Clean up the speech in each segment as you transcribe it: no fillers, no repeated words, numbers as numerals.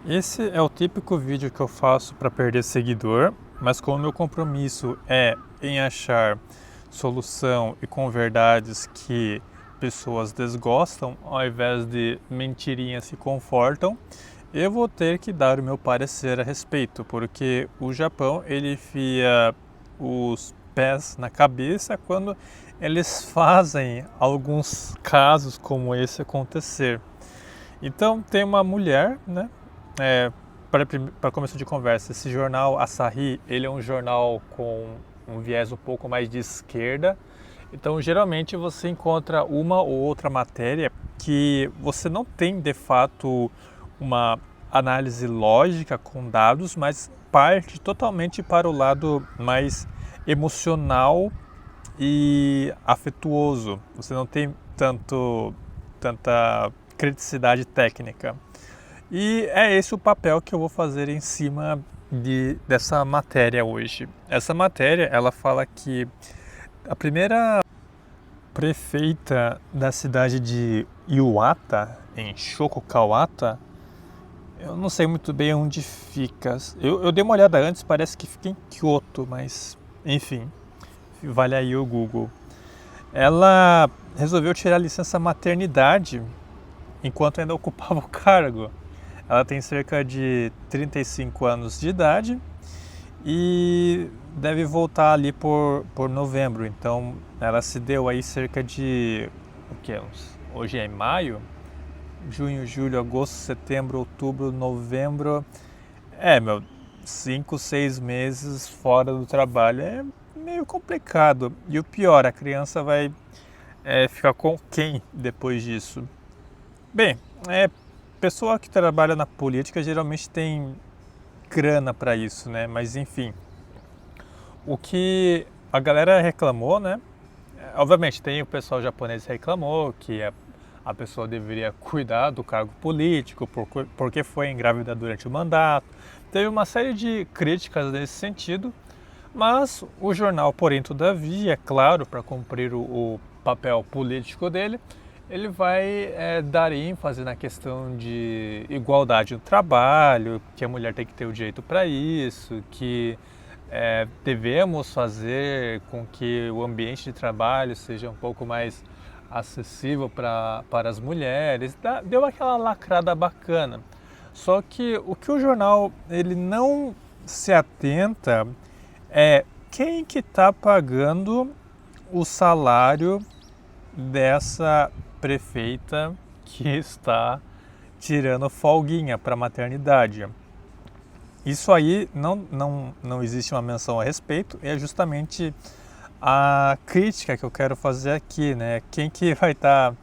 Esse é o típico vídeo que eu faço para perder seguidor, mas como meu compromisso é em achar solução e com verdades que pessoas desgostam, ao invés de mentirinhas se confortam, eu vou ter que dar o meu parecer a respeito, porque o Japão ele enfia os pés na cabeça quando eles fazem alguns casos como esse acontecer. Então tem uma mulher, né? É, para começo de conversa, esse jornal Asahi, ele é um jornal com um viés um pouco mais de esquerda. Então geralmente você encontra uma ou outra matéria que você não tem de fato uma análise lógica com dados, mas parte totalmente para o lado mais emocional e afetuoso. Você não tem tanta criticidade técnica. E é esse o papel que eu vou fazer em cima dessa matéria hoje. Essa matéria, ela fala que a primeira prefeita da cidade de Iwata, em Shokokawata, eu não sei muito bem onde fica. Eu dei uma olhada antes, parece que fica em Kyoto, mas enfim, vale aí o Google. Ela resolveu tirar a licença maternidade enquanto ainda ocupava o cargo. Ela tem cerca de 35 anos de idade e deve voltar ali por novembro. Então ela se deu aí cerca de o que é? Hoje é maio, junho, julho, agosto, setembro, outubro, novembro. Meu, 5, 6 meses fora do trabalho é meio complicado. E o pior, a criança vai ficar com quem depois disso? Bem, pessoa que trabalha na política geralmente tem grana para isso, né? Mas enfim, o que a galera reclamou, né? Obviamente tem o pessoal japonês que reclamou que a pessoa deveria cuidar do cargo político porque foi engravidada durante o mandato. Teve uma série de críticas nesse sentido, mas o jornal, porém, todavia, é claro, para cumprir o papel político dele, ele vai dar ênfase na questão de igualdade no trabalho, que a mulher tem que ter o direito para isso, que devemos fazer com que o ambiente de trabalho seja um pouco mais acessível para as mulheres. Deu aquela lacrada bacana. Só que o que o jornal ele não se atenta é quem que está pagando o salário dessa prefeita que está tirando folguinha para a maternidade. Isso aí não existe uma menção a respeito, é justamente a crítica que eu quero fazer aqui, né? Quem que vai estar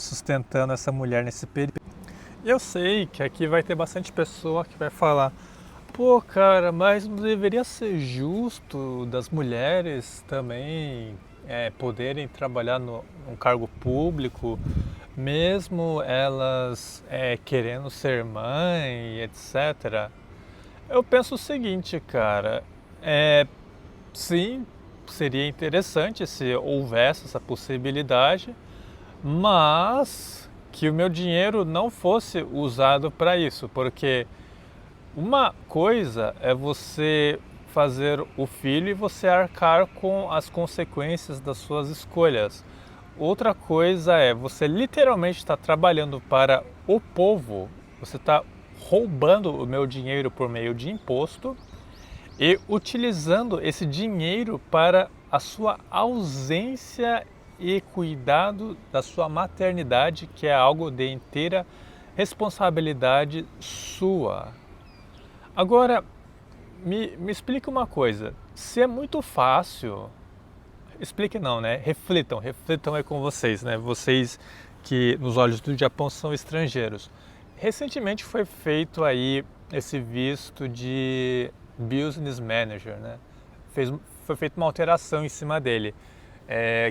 sustentando essa mulher nesse período? Eu sei que aqui vai ter bastante pessoa que vai falar: pô, cara, mas não deveria ser justo das mulheres também poderem trabalhar num cargo público, mesmo elas querendo ser mãe, etc. Eu penso o seguinte, cara, sim, seria interessante se houvesse essa possibilidade, mas que o meu dinheiro não fosse usado para isso, porque uma coisa é você fazer o filho e você arcar com as consequências das suas escolhas. Outra coisa é você literalmente estar trabalhando para o povo, você está roubando o meu dinheiro por meio de imposto e utilizando esse dinheiro para a sua ausência e cuidado da sua maternidade, que é algo de inteira responsabilidade sua. Agora, me explica uma coisa. Se é muito fácil, explique não, né? Reflitam aí com vocês, né? Vocês que nos olhos do Japão são estrangeiros. Recentemente foi feito aí esse visto de Business Manager, né? Foi feita uma alteração em cima dele.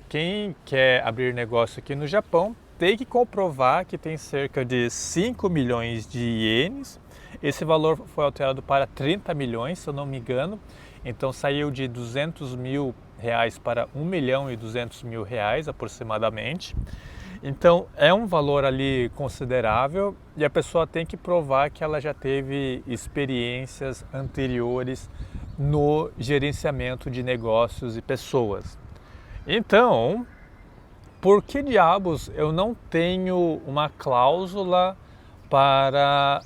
Quem quer abrir negócio aqui no Japão tem que comprovar que tem cerca de 5 milhões de ienes. Esse valor foi alterado para 30 milhões, se eu não me engano. Então saiu de 200 mil reais para 1 milhão e 200 mil reais aproximadamente. Então é um valor ali considerável e a pessoa tem que provar que ela já teve experiências anteriores no gerenciamento de negócios e pessoas. Então, por que diabos eu não tenho uma cláusula para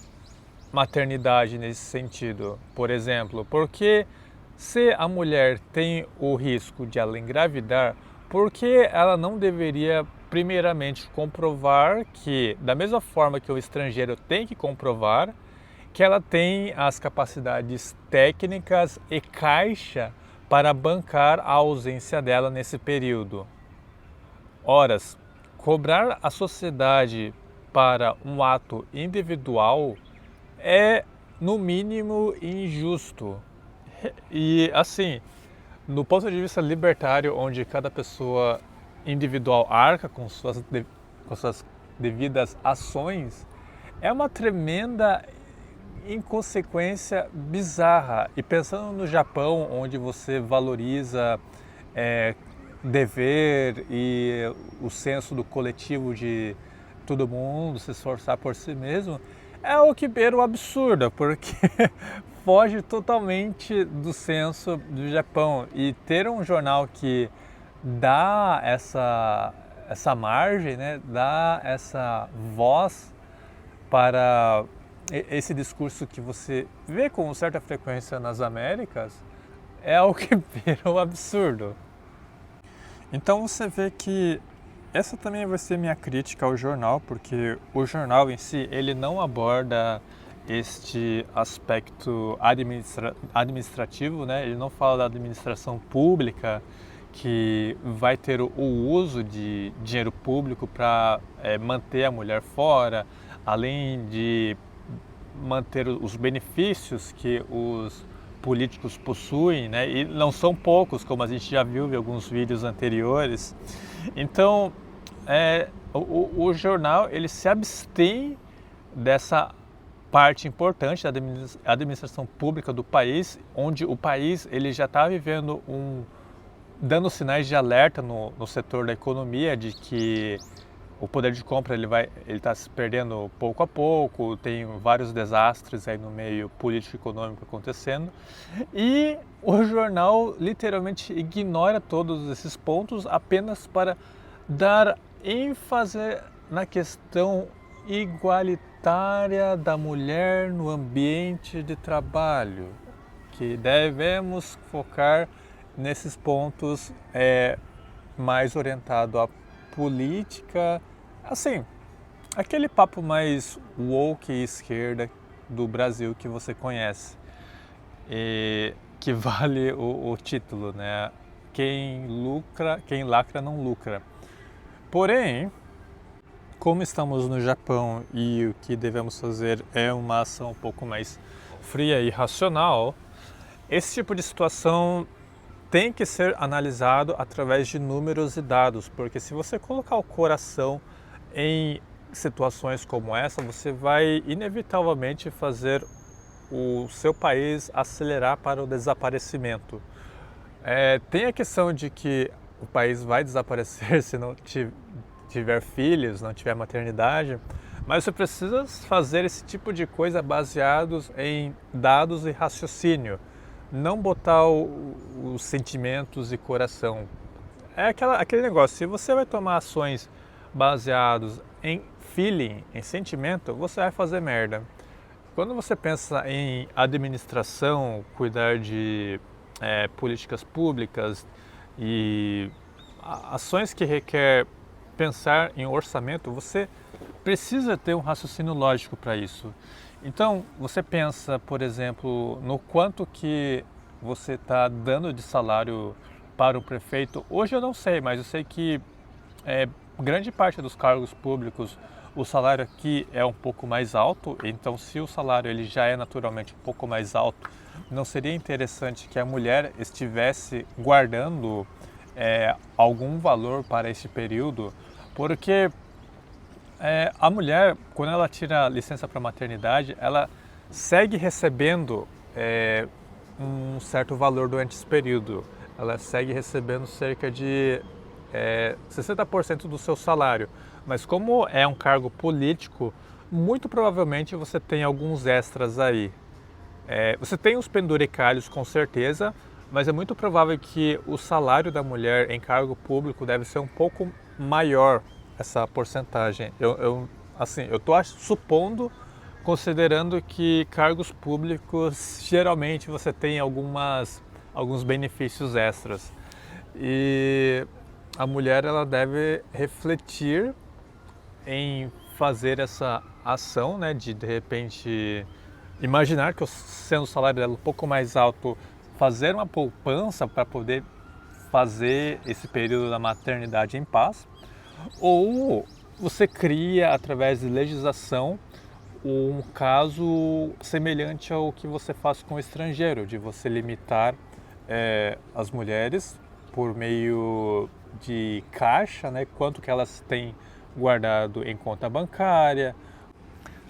maternidade nesse sentido? Por exemplo, porque se a mulher tem o risco de ela engravidar, por que ela não deveria primeiramente comprovar que, da mesma forma que o estrangeiro tem que comprovar, que ela tem as capacidades técnicas e caixa para bancar a ausência dela nesse período? Horas, cobrar a sociedade para um ato individual é, no mínimo, injusto. E assim, no ponto de vista libertário, onde cada pessoa individual arca com suas devidas ações, é uma tremenda inconsequência bizarra. E pensando no Japão, onde você valoriza é, dever e o senso do coletivo de todo mundo se esforçar por si mesmo, é o que beira o absurdo, porque foge totalmente do senso do Japão. E ter um jornal que dá essa margem, né, dá essa voz para esse discurso que você vê com certa frequência nas Américas, é o que beira o absurdo. Então você vê que essa também vai ser minha crítica ao jornal, porque o jornal em si, ele não aborda este aspecto administrativo, né? Ele não fala da administração pública, que vai ter o uso de dinheiro público para manter a mulher fora, além de manter os benefícios que os políticos possuem, né? E não são poucos, como a gente já viu em alguns vídeos anteriores. Então, o jornal ele se abstém dessa parte importante da administração pública do país, onde o país ele já está vivendo dando sinais de alerta no setor da economia de que o poder de compra ele está se perdendo pouco a pouco, tem vários desastres aí no meio político e econômico acontecendo, e o jornal literalmente ignora todos esses pontos apenas para dar ênfase na questão igualitária da mulher no ambiente de trabalho, que devemos focar nesses pontos mais orientado à política, assim, aquele papo mais woke e esquerda do Brasil que você conhece, e que vale o título, né? Quem lacra não lucra. Porém, como estamos no Japão e o que devemos fazer é uma ação um pouco mais fria e racional, esse tipo de situação tem que ser analisado através de números e dados, porque se você colocar o coração em situações como essa, você vai inevitavelmente fazer o seu país acelerar para o desaparecimento. Tem a questão de que o país vai desaparecer se não tiver filhos, não tiver maternidade, mas você precisa fazer esse tipo de coisa baseados em dados e raciocínio. Não botar os sentimentos e coração. É aquele negócio, se você vai tomar ações baseadas em feeling, em sentimento, você vai fazer merda. Quando você pensa em administração, cuidar de políticas públicas e ações que requer pensar em orçamento, você precisa ter um raciocínio lógico para isso. Então, você pensa, por exemplo, no quanto que você está dando de salário para o prefeito. Hoje eu não sei, mas eu sei que grande parte dos cargos públicos, o salário aqui é um pouco mais alto. Então, se o salário ele já é naturalmente um pouco mais alto, não seria interessante que a mulher estivesse guardando algum valor para esse período? Porque a mulher, quando ela tira licença para maternidade, ela segue recebendo um certo valor durante esse período. Ela segue recebendo cerca de 60% do seu salário. Mas como é um cargo político, muito provavelmente você tem alguns extras aí. Você tem os penduricalhos com certeza, mas é muito provável que o salário da mulher em cargo público deve ser um pouco maior, essa porcentagem. Assim, eu estou supondo, considerando que cargos públicos geralmente você tem alguns benefícios extras. E a mulher ela deve refletir em fazer essa ação, né, de repente imaginar que sendo o salário dela um pouco mais alto, fazer uma poupança para poder fazer esse período da maternidade em paz, ou você cria através de legislação um caso semelhante ao que você faz com o estrangeiro, de você limitar as mulheres por meio de caixa, né, quanto que elas têm guardado em conta bancária,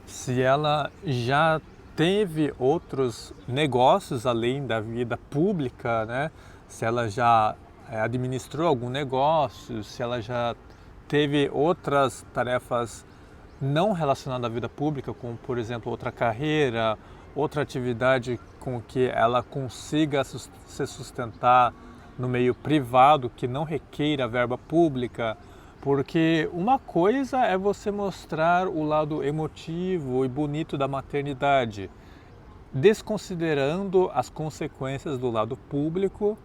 se ela já teve outros negócios além da vida pública, né, se ela já administrou algum negócio, se ela já teve outras tarefas não relacionadas à vida pública, como por exemplo outra carreira, outra atividade com que ela consiga se sustentar no meio privado que não requeira verba pública, porque uma coisa é você mostrar o lado emotivo e bonito da maternidade, desconsiderando as consequências do lado público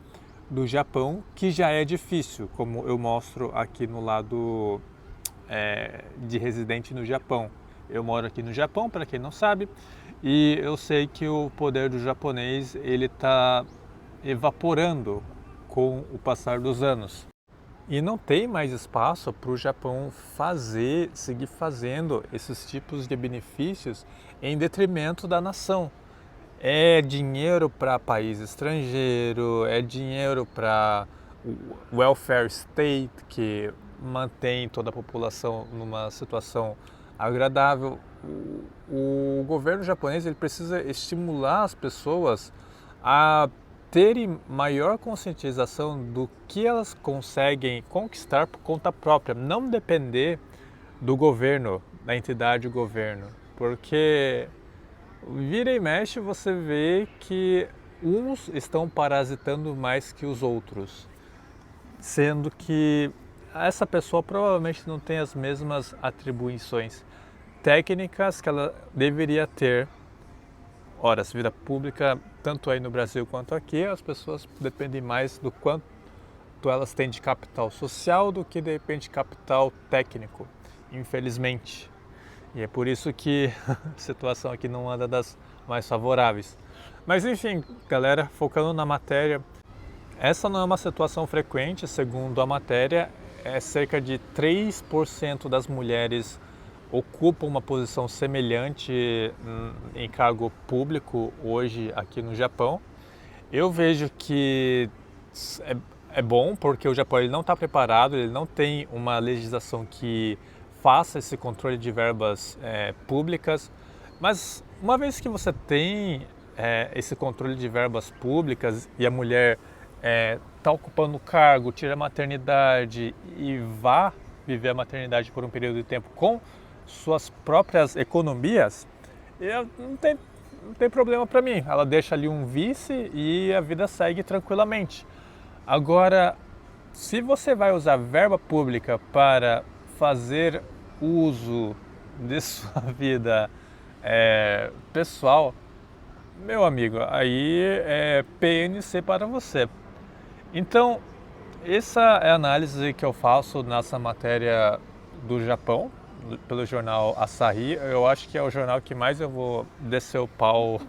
do Japão, que já é difícil, como eu mostro aqui no lado de residente no Japão. Eu moro aqui no Japão, para quem não sabe, e eu sei que o poder do japonês ele está evaporando com o passar dos anos. E não tem mais espaço para o Japão seguir fazendo esses tipos de benefícios em detrimento da nação. É dinheiro para país estrangeiro, é dinheiro para o welfare state, que mantém toda a população numa situação agradável. O governo japonês ele precisa estimular as pessoas a terem maior conscientização do que elas conseguem conquistar por conta própria, não depender do governo, da entidade do governo, porque vira e mexe você vê que uns estão parasitando mais que os outros, sendo que essa pessoa provavelmente não tem as mesmas atribuições técnicas que ela deveria ter. Ora, a vida pública, tanto aí no Brasil quanto aqui, as pessoas dependem mais do quanto elas têm de capital social do que de repente de capital técnico, infelizmente. E é por isso que a situação aqui não anda das mais favoráveis. Mas enfim, galera, focando na matéria, essa não é uma situação frequente, segundo a matéria, cerca de 3% das mulheres ocupam uma posição semelhante em cargo público hoje aqui no Japão. Eu vejo que é bom porque o Japão ele não está preparado, ele não tem uma legislação que faça esse controle de verbas públicas, mas uma vez que você tem esse controle de verbas públicas e a mulher está ocupando o cargo, tira a maternidade e vá viver a maternidade por um período de tempo com suas próprias economias, não tem problema para mim. Ela deixa ali um vice e a vida segue tranquilamente. Agora, se você vai usar verba pública para fazer uso de sua vida pessoal, meu amigo, aí é PNC para você. Então, essa é a análise que eu faço nessa matéria do Japão, pelo jornal Asahi. Eu acho que é o jornal que mais eu vou descer o pau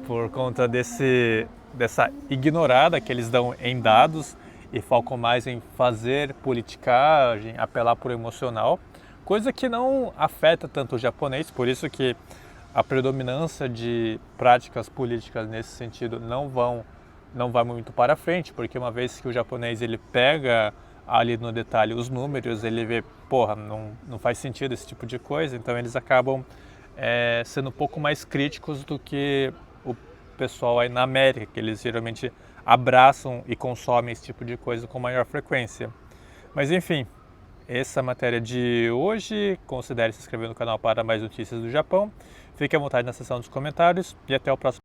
por conta dessa ignorada que eles dão em dados e focam mais em fazer politicagem, apelar por emocional, coisa que não afeta tanto o japonês, por isso que a predominância de práticas políticas nesse sentido não vai muito para frente, porque uma vez que o japonês ele pega ali no detalhe os números, ele vê, porra, não faz sentido esse tipo de coisa, então eles acabam sendo um pouco mais críticos do que o pessoal aí na América, que eles geralmente abraçam e consomem esse tipo de coisa com maior frequência. Mas enfim, essa matéria de hoje. Considere se inscrever no canal para mais notícias do Japão. Fique à vontade na seção dos comentários e até o próximo.